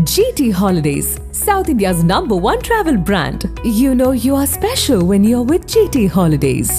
GT Holidays, South India's #1 travel brand. You know you are special when you're with GT Holidays.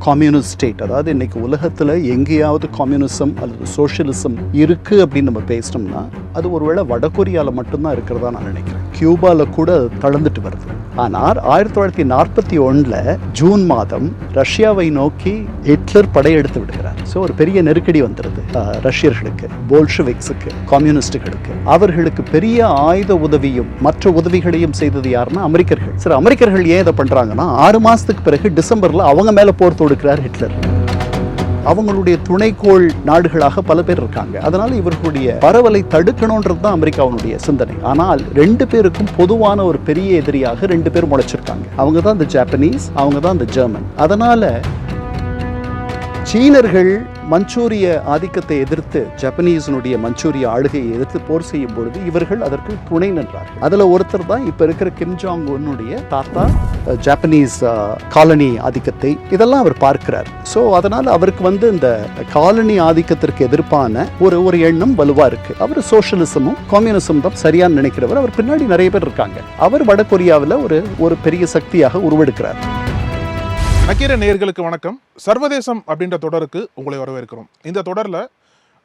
Communist state, அதாவது இன்னைக்கு உலகத்தில் எங்கேயாவது communism அல்லது socialism இருக்குது அப்படின்னு நம்ம பேசினோம்னா அது ஒருவேளை வடகொரியாவில் மட்டும்தான் இருக்கிறதா நான் நினைக்கிறேன். கியூபாவில் கூட தளர்ந்துட்டு வருது. ஆனால் 1941 ஜூன் மாதம் ரஷ்யாவை நோக்கி ஹிட்லர் படையெடுத்து விடுகிறார். ஸோ ஒரு பெரிய நெருக்கடி வந்துடுது ரஷ்யர்களுக்கு, போல்ஷெவிக்ஸுக்கு, கம்யூனிஸ்டுகளுக்கு. அவர்களுக்கு பெரிய ஆயுத உதவியும் மற்ற உதவிகளையும் செய்தது யாருன்னா அமெரிக்கர்கள். சரி, அமெரிக்கர்கள் ஏன் இதை பண்ணுறாங்கன்னா 6 மாதத்துக்கு பிறகு டிசம்பரில் அவங்க மேலே போர் தொடுக்கிறார் ஹிட்லர். அவங்களுடைய துணைக்கோள் நாடுகளாக பல பேர் இருக்காங்க. அதனால இவர்களுடைய பரவலை தடுக்கணும்ன்றது தான் அமெரிக்காவுடைய சிந்தனை. ஆனால் 2 பேருக்கும் பொதுவான ஒரு பெரிய எதிரியாக 2 பேர் முளைச்சிருக்காங்க. அவங்க தான் இந்த ஜாப்பனீஸ், அவங்க தான் இந்த ஜெர்மன். அதனால சீனர்கள் மஞ்சூரிய ஆதிக்கத்தை எதிர்த்து, ஜப்பனீஸினுடைய மஞ்சூரிய ஆளுகையை எதிர்த்து போர் செய்யும் பொழுது இவர்கள் அதற்கு துணை நின்றார்கள். அதுல ஒருத்தர் தான் இப்ப இருக்கிற கிம் ஜாங் உன்னுடைய தாத்தா. ஜப்பனீஸ் காலனி ஆதிக்கத்தை இதெல்லாம் அவர் பார்க்கிறார். ஸோ அதனால அவருக்கு இந்த காலனி ஆதிக்கத்திற்கு எதிர்ப்பான ஒரு எண்ணம் வலுவா இருக்கு. அவர் சோஷியலிசமும் கம்யூனிசம் தான் சரியான்னு நினைக்கிறவர். அவர் பின்னாடி நிறைய பேர் இருக்காங்க. அவர் வடகொரியாவில் ஒரு பெரிய சக்தியாக உருவெடுக்கிறார். நக்கீர நேயர்களுக்கு வணக்கம். சர்வதேசம் அப்படின்ற தொடருக்கு உங்களை வரவேற்கிறோம். இந்த தொடரில்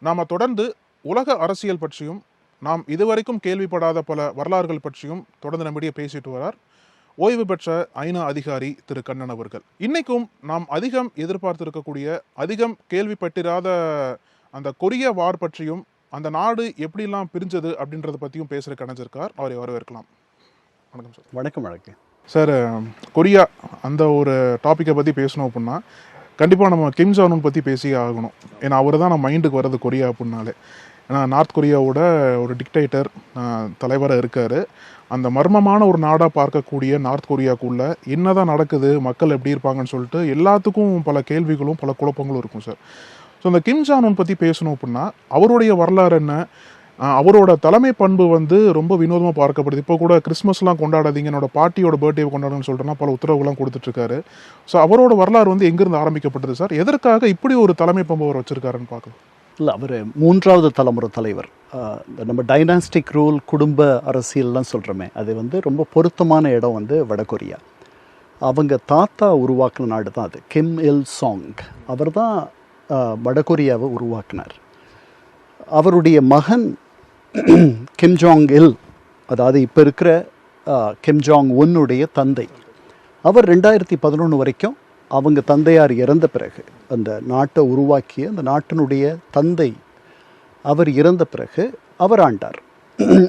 நாம் தொடர்ந்து உலக அரசியல் பற்றியும் நாம் இதுவரைக்கும் கேள்விப்படாத பல வரலாறுகள் பற்றியும் தொடர்ந்து நம்மிடையே பேசிட்டு வரார் ஓய்வு பெற்ற ஐநா அதிகாரி திரு கண்ணன் அவர்கள். இன்னைக்கும் நாம் அதிகம் எதிர்பார்த்திருக்கக்கூடிய, அதிகம் கேள்விப்பட்டிராத அந்த கொரிய வார் பற்றியும் அந்த நாடு எப்படிலாம் பிரிஞ்சது அப்படின்றத பற்றியும் பேசுகிற கணஞ்சிருக்கார். அவரை வரவேற்கலாம். வணக்கம் சார். வணக்கம். வணக்கம் சார். கொரியா அந்த ஒரு டாப்பிக்கை பற்றி பேசணும் அப்படின்னா கண்டிப்பாக நம்ம கிம் ஜாங் உன் பற்றி பேசியே ஆகணும். ஏன்னா அவர் தான் நம்ம மைண்டுக்கு வர்றது கொரியா அப்படின்னாலே. ஏன்னா நார்த் கொரியாவோட ஒரு டிக்டேட்டர் தலைவராக இருக்கார். அந்த மர்மமான ஒரு நாடாக பார்க்கக்கூடிய நார்த் கொரியாவுக்குள்ளே என்ன தான் நடக்குது, மக்கள் எப்படி இருப்பாங்கன்னு சொல்லிட்டு எல்லாத்துக்கும் பல கேள்விகளும் பல குழப்பங்களும் இருக்கும் சார். ஸோ அந்த கிம் ஜாங் உன் பற்றி பேசணும் அப்படின்னா அவருடைய வரலாறு என்ன, அவரோட தலைமை பண்பு ரொம்ப வினோதமாக பார்க்கப்படுது. இப்போ கூட கிறிஸ்மஸ்லாம் கொண்டாடாதீங்க, என்னோட பாட்டியோட பர்த்டே கொண்டாடுன்னு சொல்லிட்டுனா பல உத்தரவுலாம் கொடுத்துட்ருக்காரு. ஸோ அவரோட வரலாறு எங்கேருந்து ஆரம்பிக்கப்பட்டது சார்? எதற்காக இப்படி ஒரு தலைமை பண்பு அவர் வச்சிருக்காருன்னு பார்க்கலாம். இல்லை, அவர் 3வது தலைமுறை தலைவர். நம்ம டைனாஸ்டிக் ரூல், குடும்ப அரசியல்லாம் சொல்கிறோமே, அது ரொம்ப பொருத்தமான இடம் வடகொரியா. அவங்க தாத்தா உருவாக்குன நாடு தான் அது. கிம் இல் சாங் அவர் தான் வடகொரியாவை உருவாக்கினார். அவருடைய மகன் கிம் ஜாங் இல், அதாவது இப்போ இருக்கிற கிம் ஜாங் உன்னுடைய தந்தை, அவர் 2011 வரைக்கும் அவங்க தந்தையார் இறந்த பிறகு, அந்த நாட்டை உருவாக்கிய அந்த நாட்டினுடைய தந்தை அவர் இறந்த பிறகு அவர் ஆண்டார்.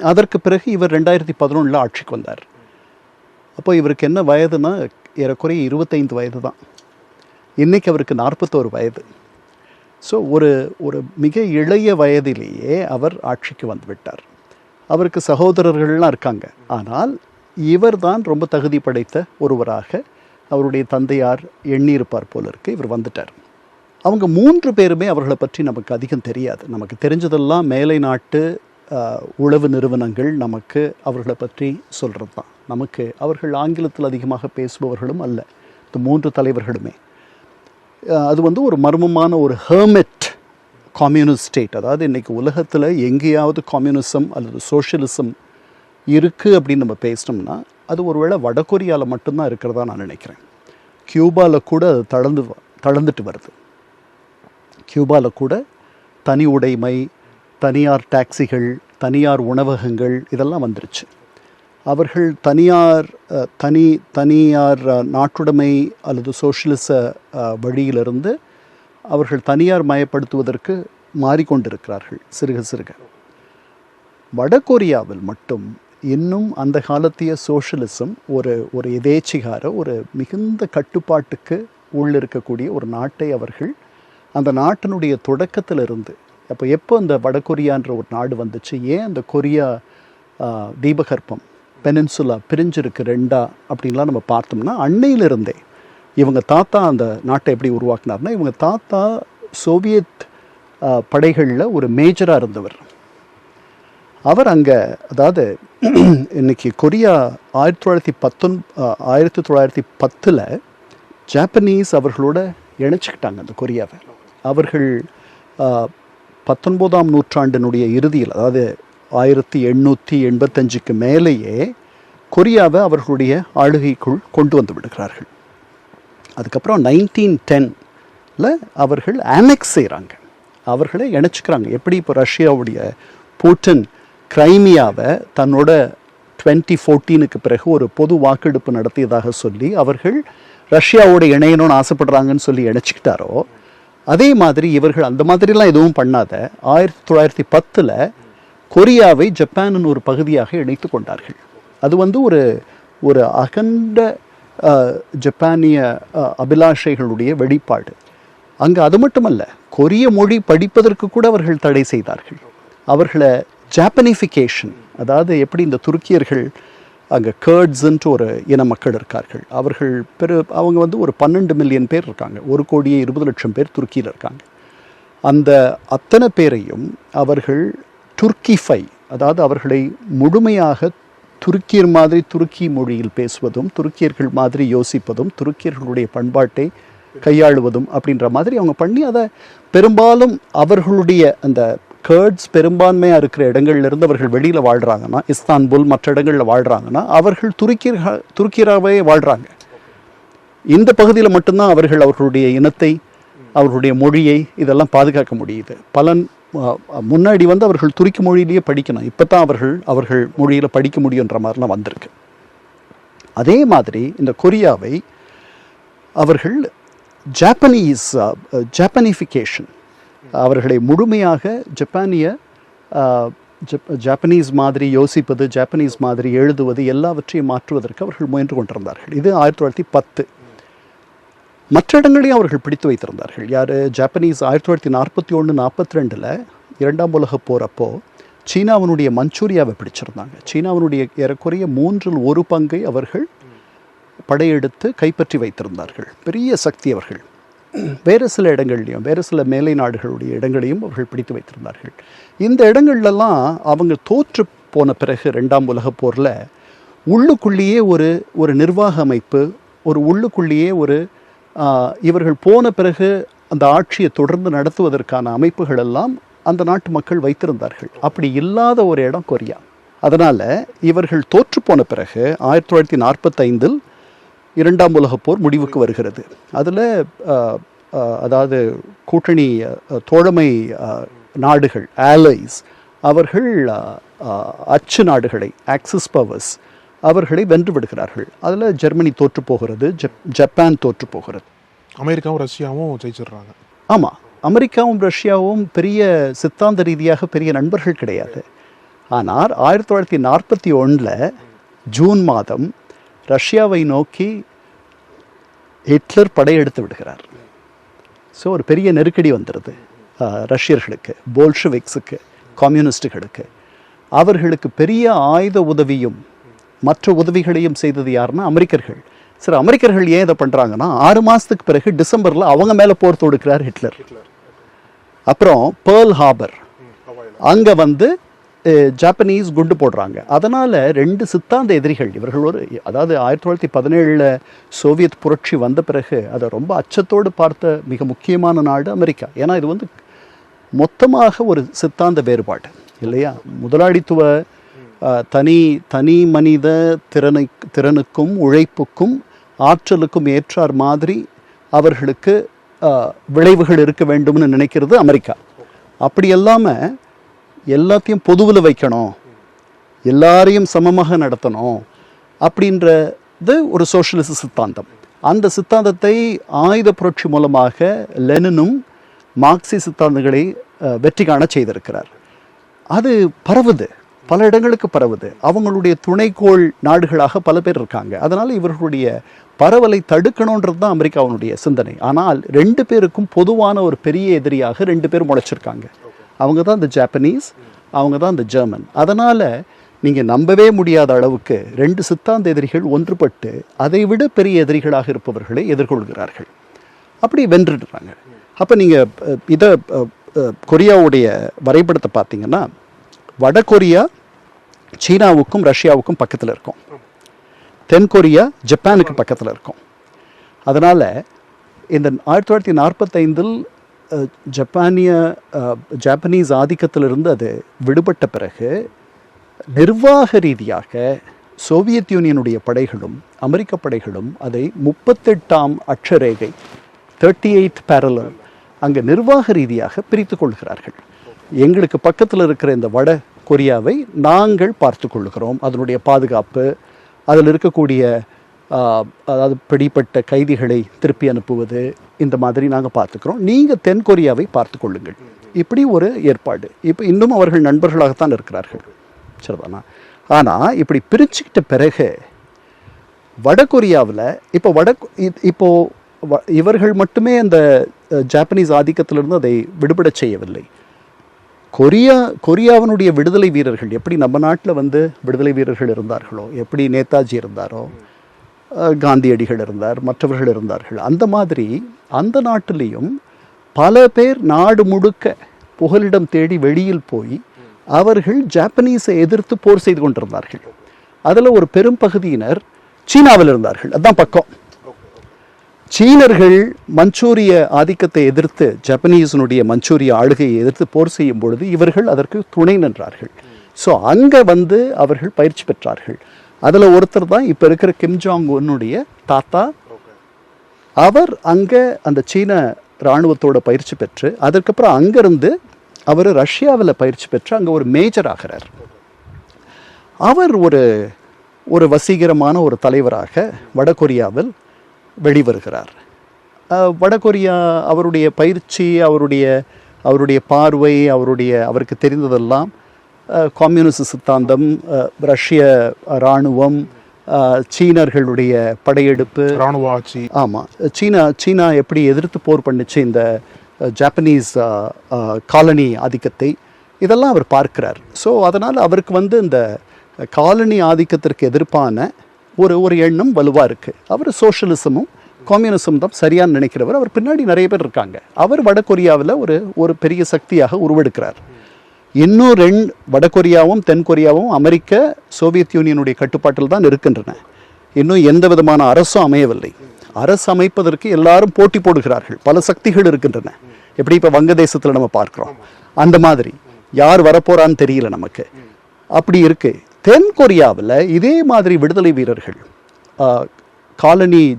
அதற்கு பிறகு இவர் 2011 ஆட்சிக்கு வந்தார். அப்போ இவருக்கு என்ன வயதுனா ஏறக்குறைய 25 வயது தான். இன்றைக்கி அவருக்கு 41 வயது. ஸோ ஒரு மிக இளைய வயதிலேயே அவர் ஆட்சிக்கு வந்துவிட்டார். அவருக்கு சகோதரர்கள்லாம் இருக்காங்க. ஆனால் இவர் தான் ரொம்ப தகுதி படைத்த ஒருவராக அவருடைய தந்தையார் எண்ணியிருப்பார் போல இருக்கு. இவர் வந்துட்டார். அவங்க 3 பேருமே அவர்களை பற்றி நமக்கு அதிகம் தெரியாது. நமக்கு தெரிஞ்சதெல்லாம் மேலை நாட்டு உளவு நிறுவனங்கள் நமக்கு அவர்களை பற்றி சொல்கிறது தான். நமக்கு அவர்கள் ஆங்கிலத்தில் அதிகமாக பேசுபவர்களும் அல்ல, இந்த 3 தலைவர்களுமே. அது ஒரு மர்மமான ஒரு ஹெர்மிட் கம்யூனிஸ்ட் ஸ்டேட். அதாவது இன்றைக்கி உலகத்தில் எங்கேயாவது கம்யூனிசம் அல்லது சோஷியலிசம் இருக்குது அப்படின்னு நம்ம பேசினோம்னா அது ஒருவேளை வடகொரியாவில் மட்டும்தான் இருக்கிறதா நான் நினைக்கிறேன். கியூபாவில் கூட அது தளர்ந்துட்டு வருது. கியூபாவில் கூட தனி உடைமை, தனியார் டாக்ஸிகள், தனியார் உணவகங்கள் இதெல்லாம் வந்துருச்சு. அவர்கள் தனியார் நாட்டுடைமை அல்லது சோஷியலிச வழியிலிருந்து அவர்கள் தனியார் மயப்படுத்துவதற்கு மாறிக்கொண்டிருக்கிறார்கள் சிறுக சிறுக. வடகொரியாவில் மட்டும் இன்னும் அந்த காலத்திய சோஷியலிசம் ஒரு எதேச்சிகார, ஒரு மிகுந்த கட்டுப்பாட்டுக்கு உள்ளிருக்கக்கூடிய ஒரு நாட்டை அவர்கள் அந்த நாட்டினுடைய தொடக்கத்திலிருந்து, எப்போ அந்த வடகொரியான்ற ஒரு நாடு வந்துச்சு, ஏன் அந்த கொரியா தீபகற்பம் பெனின்சுலா பிரிஞ்சிருக்கு 2 அப்படின்லாம் நம்ம பார்த்தோம்னா அன்னையிலிருந்தே இவங்க தாத்தா அந்த நாட்டை எப்படி உருவாக்குனார்னா, இவங்க தாத்தா சோவியத் படைகளில் ஒரு மேஜராக இருந்தவர். அவர் அங்கே, அதாவது இன்னைக்கு கொரியா 1910 ஜாப்பனீஸ் அவர்களோட இணைச்சிக்கிட்டாங்க அந்த கொரியாவை. அவர்கள் 19ஆம் நூற்றாண்டினுடைய இறுதியில், அதாவது 1885 மேலேயே கொரியாவை அவர்களுடைய ஆளுகைக்குள் கொண்டு வந்து விடுகிறார்கள். அதுக்கப்புறம் 1910 அவர்கள் ஆனெக்ஸ் செய்கிறாங்க, அவர்களை இணைச்சிக்கிறாங்க. எப்படி இப்போ ரஷ்யாவுடைய பூட்டின் கிரைமியாவை தன்னோட 2014 பிறகு ஒரு பொது வாக்கெடுப்பு நடத்தியதாக சொல்லி அவர்கள் ரஷ்யாவோட இணையணும்னு ஆசைப்படுறாங்கன்னு சொல்லி இணைச்சிக்கிட்டாரோ, அதே மாதிரி இவர்கள் அந்த மாதிரிலாம் எதுவும் பண்ணாத 1910 கொரியாவை ஜப்பானின் ஒரு பகுதியாக இணைத்து கொண்டார்கள். அது வந்து ஒரு அகண்ட ஜப்பானிய அபிலாஷைகளுடைய வெளிப்பாடு. அங்கே அது மட்டுமல்ல, கொரிய மொழி படிப்பதற்கு கூட அவர்கள் தடை செய்தார்கள். அவர்களை ஜாப்பனிஃபிகேஷன், அதாவது எப்படி இந்த துருக்கியர்கள் அங்கே கர்ட்ஸுன்ட்டு ஒரு இன மக்கள் இருக்கார்கள், அவர்கள் அவங்க வந்து ஒரு 12 மில்லியன் பேர் இருக்காங்க, 1,20,00,000 பேர் துருக்கியில் இருக்காங்க. அந்த அத்தனை பேரையும் அவர்கள் துர்க்கிஃபை, அதாவது அவர்களை முழுமையாக துருக்கியர் மாதிரி துருக்கி மொழியில் பேசுவதும், துருக்கியர்கள் மாதிரி யோசிப்பதும், துருக்கியர்களுடைய பண்பாட்டை கையாளுவதும் அப்படின்ற மாதிரி அவங்க பண்ணி அதை பெரும்பாலும் அவர்களுடைய அந்த கர்ட்ஸ் பெரும்பான்மையாக இருக்கிற இடங்கள்லேருந்து அவர்கள் வெளியில் வாழ்கிறாங்கன்னா, இஸ்தான்புல் மற்ற இடங்களில் வாழ்கிறாங்கன்னா, அவர்கள் துருக்கியராகவே வாழ்கிறாங்க. இந்த பகுதியில் மட்டும்தான் அவர்கள் அவர்களுடைய இனத்தை, அவர்களுடைய மொழியை இதெல்லாம் பாதுகாக்க முடியுது. முன்னாடி வந்து அவர்கள் துருக்கி மொழியிலேயே படிக்கணும், இப்போ தான் அவர்கள் மொழியில் படிக்க முடியுன்ற மாதிரிலாம் வந்திருக்கு. அதே மாதிரி இந்த கொரியாவை அவர்கள் ஜாப்பனிஃபிகேஷன், அவர்களை முழுமையாக ஜாப்பனீஸ் மாதிரி யோசிப்பது, ஜாப்பனீஸ் மாதிரி எழுதுவது எல்லாவற்றையும் மாற்றுவதற்கு அவர்கள் முயன்று கொண்டிருந்தார்கள். இது 1910. மற்ற இடங்களையும் அவர்கள் பிடித்து வைத்திருந்தார்கள். யார்? ஜாப்பனீஸ் 1941-42 2ஆம் உலகப் போர் அப்போ சீனாவினுடைய மஞ்சூரியாவை பிடிச்சிருந்தாங்க. சீனாவினுடைய ஏறக்குறைய 1/3 பங்கை அவர்கள் படையெடுத்து கைப்பற்றி வைத்திருந்தார்கள். பெரிய சக்தி அவர்கள். வேறு சில இடங்கள்லையும், வேறு சில மேலை நாடுகளுடைய இடங்களையும் அவர்கள் பிடித்து வைத்திருந்தார்கள். இந்த இடங்கள்லாம் அவங்க தோற்று போன பிறகு 2ஆம் உலகப் போரில் உள்ளுக்குள்ளேயே ஒரு நிர்வாக அமைப்பு, உள்ளுக்குள்ளேயே இவர்கள் போன பிறகு அந்த ஆட்சியை தொடர்ந்து நடத்துவதற்கான அமைப்புகள் எல்லாம் அந்த நாட்டு மக்கள் வைத்திருந்தார்கள். அப்படி இல்லாத ஒரு இடம் கொரியா. அதனால் இவர்கள் தோற்று போன பிறகு 1945 2ஆம் உலகப் போர் முடிவுக்கு வருகிறது. அதில் அதாவது கூட்டணி தோழமை நாடுகள், ஆலைஸ், அவர்கள் அச்சு நாடுகளை, ஆக்சிஸ் பவர்ஸ், அவர்களை வென்று விடுகிறார்கள். அதில் ஜெர்மனி தோற்று போகிறது, ஜப்பான் தோற்று போகிறது. அமெரிக்காவும் ரஷ்யாவும் ஜெயிச்சிடுறாங்க. ஆமாம், அமெரிக்காவும் ரஷ்யாவும் பெரிய சித்தாந்த ரீதியாக பெரிய நண்பர்கள் கிடையாது. ஆனால் 1941 ஜூன் மாதம் ரஷ்யாவை நோக்கி ஹிட்லர் படையெடுத்து விடுகிறார். ஸோ ஒரு பெரிய நெருக்கடி வந்துடுது ரஷ்யர்களுக்கு, போல்ஷெவிக்ஸுக்கு, கம்யூனிஸ்டுகளுக்கு. அவர்களுக்கு பெரிய ஆயுத உதவியும் மற்ற உதவிகளையும் செய்தது யாருன்னா அமெரிக்கர்கள். சரி, அமெரிக்கர்கள் ஏன் இதை பண்ணுறாங்கன்னா 6 மாதத்துக்கு பிறகு டிசம்பரில் அவங்க மேலே போர் தொடுக்கிறார் ஹிட்லர். அப்புறம் பேர்ல் ஹார்பர் அங்கே வந்து ஜாப்பனீஸ் குண்டு போடுறாங்க. அதனால் 2 சித்தாந்த எதிரிகள் இவர்கள். அதாவது 1917 சோவியத் புரட்சி வந்த பிறகு அதை ரொம்ப அச்சத்தோடு பார்த்த மிக முக்கியமான நாடு அமெரிக்கா. ஏன்னா இது வந்து மொத்தமாக ஒரு சித்தாந்த வேறுபாடு இல்லையா? முதலாளித்துவ தனி மனித திறனுக்கும் உழைப்புக்கும் ஆற்றலுக்கும் ஏற்றார் மாதிரி அவர்களுக்கு விளைவுகள் இருக்க வேண்டும்னு நினைக்கிறது அமெரிக்கா. அப்படி இல்லாமல் எல்லாத்தையும் பொதுவில் வைக்கணும், எல்லாரையும் சமமாக நடத்தணும் அப்படின்றது ஒரு சோஷலிச சித்தாந்தம். அந்த சித்தாந்தத்தை ஆயுத புரட்சி மூலமாக லெனினும் மார்க்சி சித்தாந்தங்களை வெற்றி காண செய்திருக்கிறார். அது பரவுது, பல இடங்களுக்கு பரவுது. அவங்களுடைய துணைக்கோள் நாடுகளாக பல பேர் இருக்காங்க. அதனால் இவர்களுடைய பரவலை தடுக்கணுன்றது தான் அமெரிக்காவினுடைய சிந்தனை. ஆனால் 2 பேருக்கும் பொதுவான ஒரு பெரிய எதிரியாக 2 பேர் முளைச்சிருக்காங்க. அவங்க தான் இந்த ஜாப்பனீஸ், அவங்க தான் இந்த ஜெர்மன். அதனால் நீங்கள் நம்பவே முடியாத அளவுக்கு 2 சித்தாந்த எதிரிகள் ஒன்றுபட்டு அதை விட பெரிய எதிரிகளாக இருப்பவர்களை எதிர்கொள்கிறார்கள். அப்படி வென்றுடுறாங்க. அப்போ நீங்கள் இதை கொரியாவுடைய வரைபடத்தை பார்த்தீங்கன்னா, வடகொரியா சீனாவுக்கும் ரஷ்யாவுக்கும் பக்கத்தில் இருக்கும், தென்கொரியா ஜப்பானுக்கு பக்கத்தில் இருக்கும். அதனால் இந்த 1945 ஜப்பானீஸ் ஆதிக்கத்திலிருந்து அது விடுபட்ட பிறகு நிர்வாக ரீதியாக சோவியத் யூனியனுடைய படைகளும் அமெரிக்க படைகளும் அதை 38ஆம் அட்சரேகை 38th parallel அங்கே நிர்வாக ரீதியாக பிரித்து கொள்கிறார்கள். எங்களுக்கு பக்கத்தில் இருக்கிற இந்த வட கொரியாவை நாங்கள் பார்த்து கொள்கிறோம். அதனுடைய பாதுகாப்பு, அதில் இருக்கக்கூடிய அதாவது பிடிப்பட்ட கைதிகளை திருப்பி அனுப்புவது, இந்த மாதிரி நாங்கள் பார்த்துக்கிறோம். நீங்கள் தென் கொரியாவை பார்த்து கொள்ளுங்கள். இப்படி ஒரு ஏற்பாடு. இப்போ இன்னும் அவர்கள் நண்பர்களாகத்தான் இருக்கிறார்கள், சரிதானா? ஆனால் இப்படி பிரிச்சுக்கிட்ட பிறகு வடகொரியாவில் இப்போ இவர்கள் மட்டுமே அந்த ஜாப்பனீஸ் ஆதிக்கத்திலிருந்து அதை விடுபட செய்யவில்லை. கொரியாவினுடைய விடுதலை வீரர்கள் எப்படி நம்ம நாட்டில் விடுதலை வீரர்கள் இருந்தார்களோ, எப்படி நேதாஜி இருந்தாரோ, காந்தியடிகள் இருந்தார், மற்றவர்கள் இருந்தார்கள், அந்த மாதிரி அந்த நாட்டிலையும் பல பேர் நாடு முழுக்க புகலிடம் தேடி வெளியில் போய் அவர்கள் ஜாப்பனீஸை எதிர்த்து போர் செய்து கொண்டிருந்தார்கள். அதில் ஒரு பெரும் பகுதியினர் சீனாவில் இருந்தார்கள். அதுதான் பக்கம். சீனர்கள் மஞ்சூரிய ஆதிக்கத்தை எதிர்த்து, ஜப்பனீஸினுடைய மஞ்சூரிய ஆளுகையை எதிர்த்து போர் செய்யும் பொழுது இவர்கள் அதற்கு துணை நின்றார்கள். ஸோ அங்கே அவர்கள் பயிற்சி பெற்றார்கள். அதில் ஒருத்தர் தான் இப்போ இருக்கிற கிம் ஜாங் உன்னுடைய தாத்தா. அவர் அங்கே அந்த சீன இராணுவத்தோட பயிற்சி பெற்று அதுக்கப்புறம் அங்கேருந்து அவர் ரஷ்யாவில் பயிற்சி பெற்று அங்கே ஒரு மேஜர் ஆகிறார். அவர் ஒரு வசீகரமான ஒரு தலைவராக வடகொரியாவில் வெளிவருகிறார். வடகொரியா அவருடைய பயிற்சி, அவருடைய பார்வை, அவருக்கு தெரிந்ததெல்லாம் கம்யூனிஸ்ட் சித்தாந்தம், ரஷ்ய இராணுவம், சீனர்களுடைய படையெடுப்பு, இராணுவ ஆட்சி. ஆமாம், சீனா எப்படி எதிர்த்து போர் பண்ணிச்சு இந்த ஜாப்பனீஸ் காலனி ஆதிக்கத்தை, இதெல்லாம் அவர் பார்க்கிறார். ஸோ அதனால் அவருக்கு இந்த காலனி ஆதிக்கத்திற்கு எதிர்ப்பான ஒரு எண்ணம் வலுவாக இருக்குது. அவர் சோஷலிசமும் கம்யூனிசம் தான் சரியான்னு நினைக்கிறவர். அவர் பின்னாடி நிறைய பேர் இருக்காங்க. அவர் வடகொரியாவில் ஒரு பெரிய சக்தியாக உருவெடுக்கிறார். இன்னும் வடகொரியாவும் தென்கொரியாவும் அமெரிக்க சோவியத் யூனியனுடைய கட்டுப்பாட்டில் தான் இருக்கின்றன. இன்னும் எந்த விதமான அரசும் அமையவில்லை. அரசு அமைப்பதற்கு எல்லாரும் போட்டி போடுகிறார்கள். பல சக்திகள் இருக்கின்றன. எப்படி இப்போ வங்கதேசத்தில் நம்ம பார்க்குறோம், அந்த மாதிரி யார் வரப்போறான்னு தெரியல நமக்கு. அப்படி இருக்கு. தென்கொரியாவில் இதே மாதிரி விடுதலை வீரர்கள்,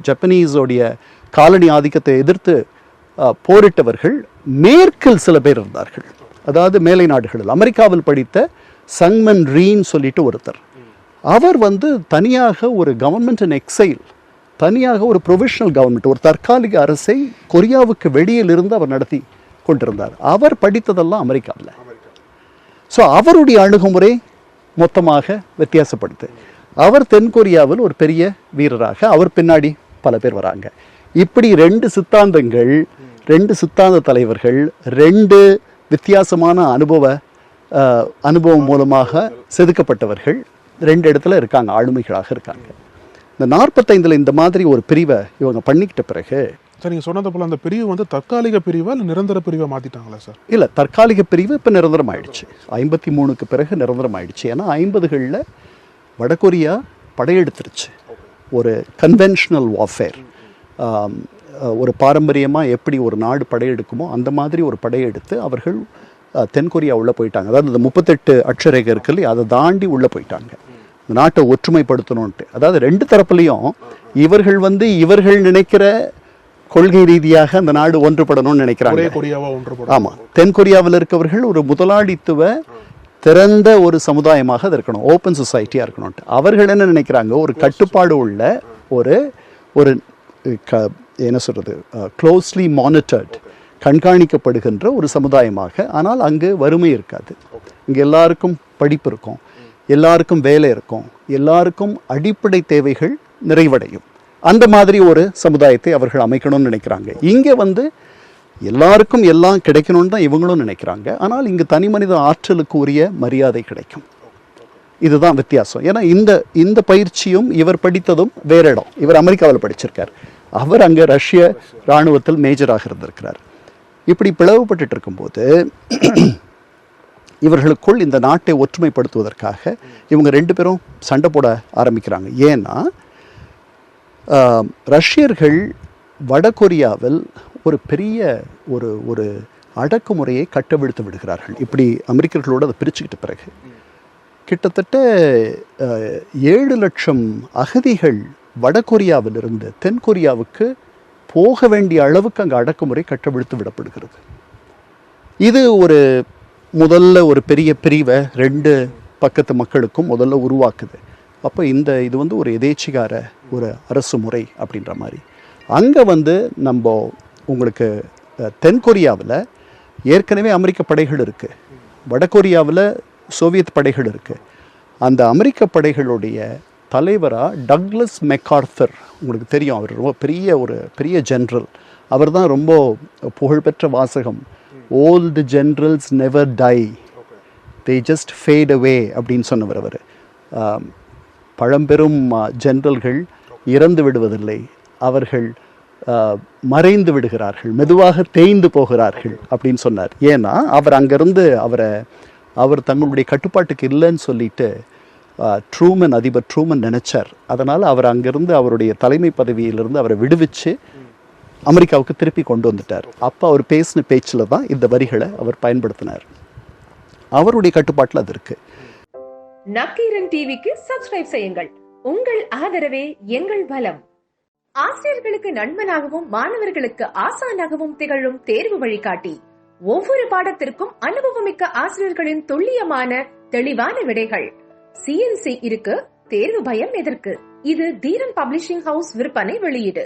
ஜப்பனீஸோடைய காலனி ஆதிக்கத்தை எதிர்த்து போரிட்டவர்கள் மேற்கில் சில பேர் இருந்தார்கள். அதாவது மேலை நாடுகளில் அமெரிக்காவில் படித்த சங்மன் ரீன் சொல்லிட்டு ஒருத்தர். அவர் தனியாக ஒரு கவர்மெண்ட் இன் எக்ஸைல், தனியாக ஒரு ப்ரொவிஷனல் கவர்மெண்ட், ஒரு தற்காலிக அரசை கொரியாவுக்கு வெளியில் இருந்து அவர் நடத்தி கொண்டிருந்தார். அவர் படித்ததெல்லாம் அமெரிக்காவில். ஸோ அவருடைய அணுகுமுறை மொத்தமாக வித்தியாசப்படுது. அவர் தென்கொரியாவில் ஒரு பெரிய வீரராக, அவர் பின்னாடி பல பேர் வராங்க. இப்படி ரெண்டு சித்தாந்த தலைவர்கள், ரெண்டு வித்தியாசமான அனுபவம் மூலமாக செதுக்கப்பட்டவர்கள் ரெண்டு இடத்துல இருக்காங்க, ஆளுமைகளாக இருக்காங்க. இந்த 45 இந்த மாதிரி ஒரு பிரிவை இவங்க பண்ணிக்கிட்ட பிறகு, சார் நீங்கள் சொன்னது போல் அந்த பிரிவு தற்காலிக பிரிவா இல்லை நிரந்தர பிரிவை மாற்றிட்டாங்களா சார்? இல்லை, தற்காலிக பிரிவு இப்போ நிரந்தரம் ஆயிடுச்சு. 53க்கு பிறகு நிரந்தரம் ஆயிடுச்சு. ஏன்னா 50களில் வடகொரியா படையெடுத்துருச்சு. ஒரு கன்வென்ஷனல் வார்ஃபேர், ஒரு பாரம்பரியமாக எப்படி ஒரு நாடு படையெடுக்குமோ அந்த மாதிரி ஒரு படையெடுத்து அவர்கள் தென்கொரியா உள்ளே போயிட்டாங்க. அதாவது இந்த 38 அட்சரேகை இருக்கு இல்லையா, அதை தாண்டி உள்ளே போயிட்டாங்க. இந்த நாட்டை ஒற்றுமைப்படுத்தணும்ன்ட்டு. அதாவது ரெண்டு தரப்புலையும் இவர்கள் நினைக்கிற கொள்கை ரீதியாக அந்த நாடு ஒன்றுபடணும்னு நினைக்கிறாங்க. ஆமாம், தென்கொரியாவில் இருக்கவர்கள் ஒரு முதலாளித்துவ திறந்த ஒரு சமுதாயமாக அது இருக்கணும், ஓப்பன் சொசைட்டியாக இருக்கணும்ட்டு. அவர்கள் என்ன நினைக்கிறாங்க, ஒரு கட்டுப்பாடு உள்ள ஒரு என்ன சொல்கிறது, க்ளோஸ்லி மானிட்டர்ட், கண்காணிக்கப்படுகின்ற ஒரு சமுதாயமாக. ஆனால் அங்கு வறுமை இருக்காது. இங்கே எல்லாருக்கும் படிப்பு இருக்கும், எல்லாருக்கும் வேலை இருக்கும், எல்லாருக்கும் அடிப்படை தேவைகள் நிறைவடையும். அந்த மாதிரி ஒரு சமுதாயத்தை அவர்கள் அமைக்கணும்னு நினைக்கிறாங்க. இங்கே எல்லாருக்கும் எல்லாம் கிடைக்கணும்னு தான் இவங்களும் நினைக்கிறாங்க. ஆனால் இங்கு தனி மனித ஆற்றலுக்கு உரிய மரியாதை கிடைக்கும். இதுதான் வித்தியாசம். ஏன்னா இந்த பயிற்சியும் இவர் படித்ததும் வேற இடம். இவர் அமெரிக்காவில் படிச்சிருக்கார், அவர் அங்கே ரஷ்ய இராணுவத்தில் மேஜராக இருந்திருக்கிறார். இப்படி பிளவுபட்டு இருக்கும்போது இவர்களுக்குள் இந்த நாட்டை ஒற்றுமைப்படுத்துவதற்காக இவங்க ரெண்டு பேரும் சண்டை போட ஆரம்பிக்கிறாங்க. ஏன்னா ரஷ்யர்கள் வடகொரியாவில் ஒரு பெரிய ஒரு அடக்குமுறையை கட்டவிழ்த்து விடுகிறார்கள். இப்படி அமெரிக்கர்களோடு அதை பிரிச்சுக்கிட்ட பிறகு கிட்டத்தட்ட 7 லட்சம் அகதிகள் வடகொரியாவிலிருந்து தென்கொரியாவுக்கு போக வேண்டிய அளவுக்கு அங்கே அடக்குமுறை கட்டவிழ்த்து விடப்படுகிறது. இது முதல்ல ஒரு பெரிய பிரிவை 2 பக்கத்து மக்களுக்கும் முதல்ல உருவாக்குது. அப்போ இது ஒரு எதேச்சிகார ஒரு அரசு முறை அப்படின்ற மாதிரி. அங்கே நம்ம உங்களுக்கு தென்கொரியாவில் ஏற்கனவே அமெரிக்க படைகள் இருக்குது, வடகொரியாவில் சோவியத் படைகள் இருக்குது. அந்த அமெரிக்க படைகளுடைய தலைவராக டக்ளஸ் மெக்கார்த்தர், உங்களுக்கு தெரியும், அவர் ரொம்ப பெரிய ஜென்ரல். அவர் தான் ரொம்ப புகழ்பெற்ற வாசகம், old generals never tie, they just fat அவே அப்படின்னு சொன்னவர் அவர். பழம்பெரும் ஜென்ரல்கள் இறந்து விடுவதில்லை, அவர்கள் மறைந்து விடுகிறார்கள், மெதுவாக தேய்ந்து போகிறார்கள் அப்படின்னு சொன்னார். ஏன்னா அவர் அங்கேருந்து அவர் தங்களுடைய கட்டுப்பாட்டுக்கு இல்லைன்னு சொல்லிட்டு அதிபர் ட்ரூமன் நினைச்சார். அதனால் அவர் அங்கிருந்து அவருடைய தலைமை பதவியிலிருந்து அவரை விடுவிச்சு அமெரிக்காவுக்கு திருப்பி கொண்டு வந்துட்டார். அப்போ அவர் பேசின பேச்சில் தான் இந்த வரிகளை அவர் பயன்படுத்தினார். அவருடைய கட்டுப்பாட்டில் அது இருக்கு. நக்கீரன் டிவிக்கு சப்ஸ்கிரைப் செய்யுங்கள். உங்கள் ஆதரவே எங்கள் பலம். ஆசிரியர்களுக்கு நண்பனாகவும் மாணவர்களுக்கு ஆசானாகவும் திகழும் தேர்வு வழிகாட்டி. ஒவ்வொரு பாடத்திற்கும் அனுபவமிக்க ஆசிரியர்களின் துல்லியமான தெளிவான விடைகள். CNC இருக்கு, தேர்வு பயம் எதற்கு? இது தீரன் பப்ளிஷிங் ஹவுஸ் விற்பனை வெளியீடு.